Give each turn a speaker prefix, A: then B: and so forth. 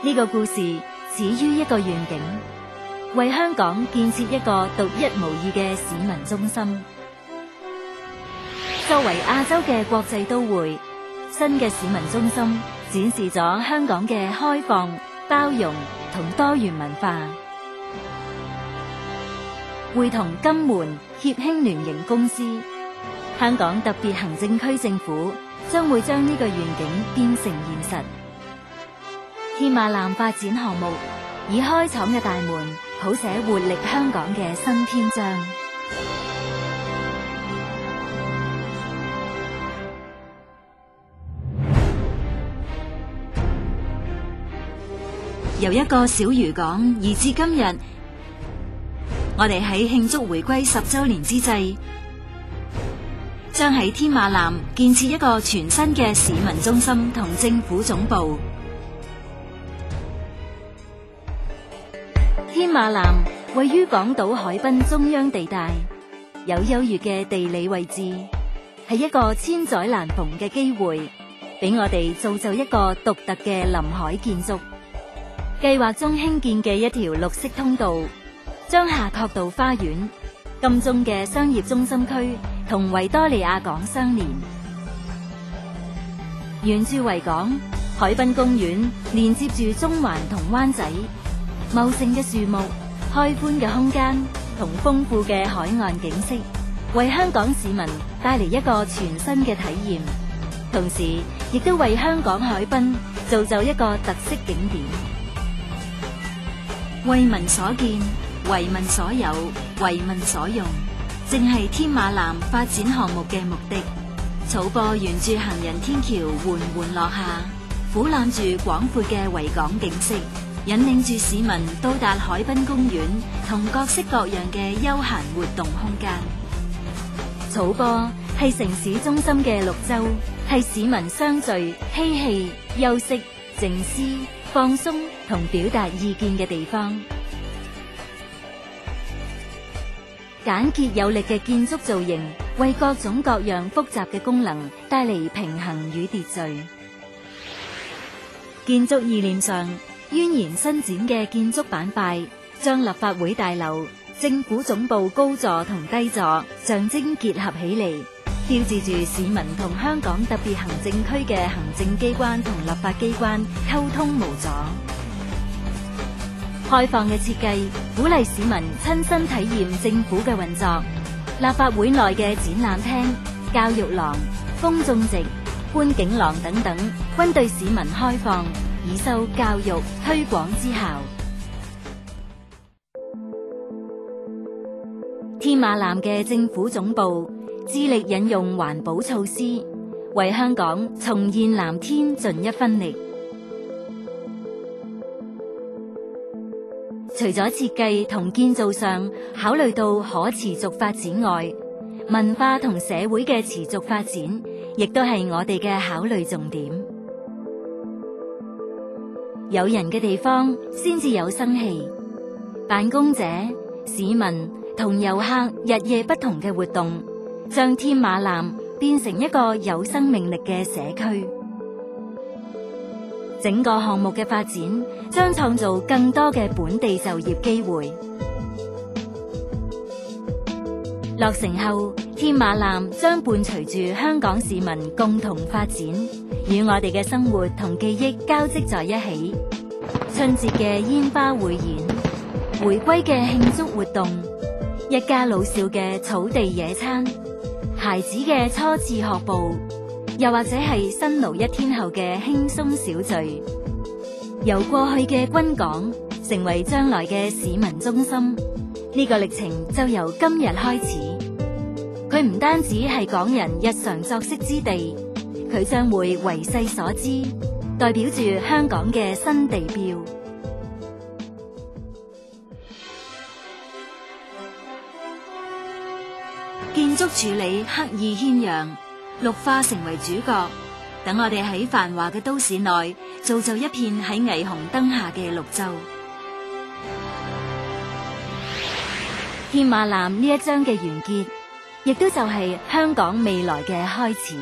A: 呢個故事始於一個願景，為香港建設一個獨一無二嘅市民中心。作為亞洲嘅國際都會，新嘅市民中心展示咗香港嘅開放、包容同多元文化。會同金門協興聯營公司，香港特別行政區政府將會將呢個願景變成現實。添馬艦發展項目以開廠嘅大門譜寫活力香港嘅新篇章。由一個小漁港而至今日，我哋喺慶祝回歸10週年之際，將喺添馬艦建設一個全新嘅市民中心同政府總部。添馬艦位於港島海濱中央地帶，有優越嘅地理位置，係一個千載難逢嘅機會，俾我哋造就一個獨特嘅臨海建築。計劃中興建嘅一條綠色通道，將夏慤道花園、金鐘嘅商業中心區同維多利亞港相連。沿住維港、海濱公園連接住中環同灣仔，茂盛嘅樹木、開寬嘅空間同豐富嘅海岸景色，為香港市民帶嚟一個全新嘅體驗，同時亦都為香港海濱造就一個特色景點。為民所見，為民所有，為民所用，正係添馬艦發展項目嘅目的。草坡沿住行人天橋緩緩落下，俯瞰住廣闊嘅維港景色，引領住市民到達海濱公園同各式各樣嘅休閒活動空間。草坡係城市中心嘅綠洲，係市民相聚、嬉戲、休息、靜思、放鬆同表達意見嘅地方。簡潔有力嘅建築造型，為各種各樣複雜嘅功能帶嚟平衡與秩序。建築意念上，蜿蜒伸展嘅建築板塊，將立法會大樓、政府總部高座同低座象徵結合起嚟，標誌住市民同香港特別行政區嘅行政機關同立法機關溝通無阻。開放嘅設計鼓勵市民親身體驗政府嘅運作。立法會內嘅展覽廳、教育廊、公眾席、觀景廊等等，均對市民開放，以收教育推廣之效。添馬艦嘅政府總部致力引用環保措施，為香港重現藍天盡一分力。除咗設計同建造上考慮到可持續發展外，文化同社會嘅持續發展亦都係我哋嘅考慮重點。有人嘅地方先至有生氣，辦公者、市民同遊客日夜不同嘅活動，將添馬艦變成一個有生命力嘅社區。整個項目嘅發展將創造更多嘅本地就業機會。落成後，添馬艦將伴隨住香港市民共同發展，與我哋嘅生活同記憶交織在一起。春節嘅煙花匯演，回歸嘅慶祝活動，一家老少嘅草地野餐，孩子嘅初次學步，又或者係辛勞一天後嘅輕鬆小聚，由過去嘅軍港成為將來嘅市民中心，呢個歷程就由今日開始。佢唔單止係港人日常作息之地，佢將會為世所知，代表住香港嘅新地標。建築處理刻意謙讓，綠化成為主角，等我哋喺繁華嘅都市內造就一片喺霓虹燈下嘅綠洲。添馬艦呢一章嘅完結，亦都就係香港未來嘅開始。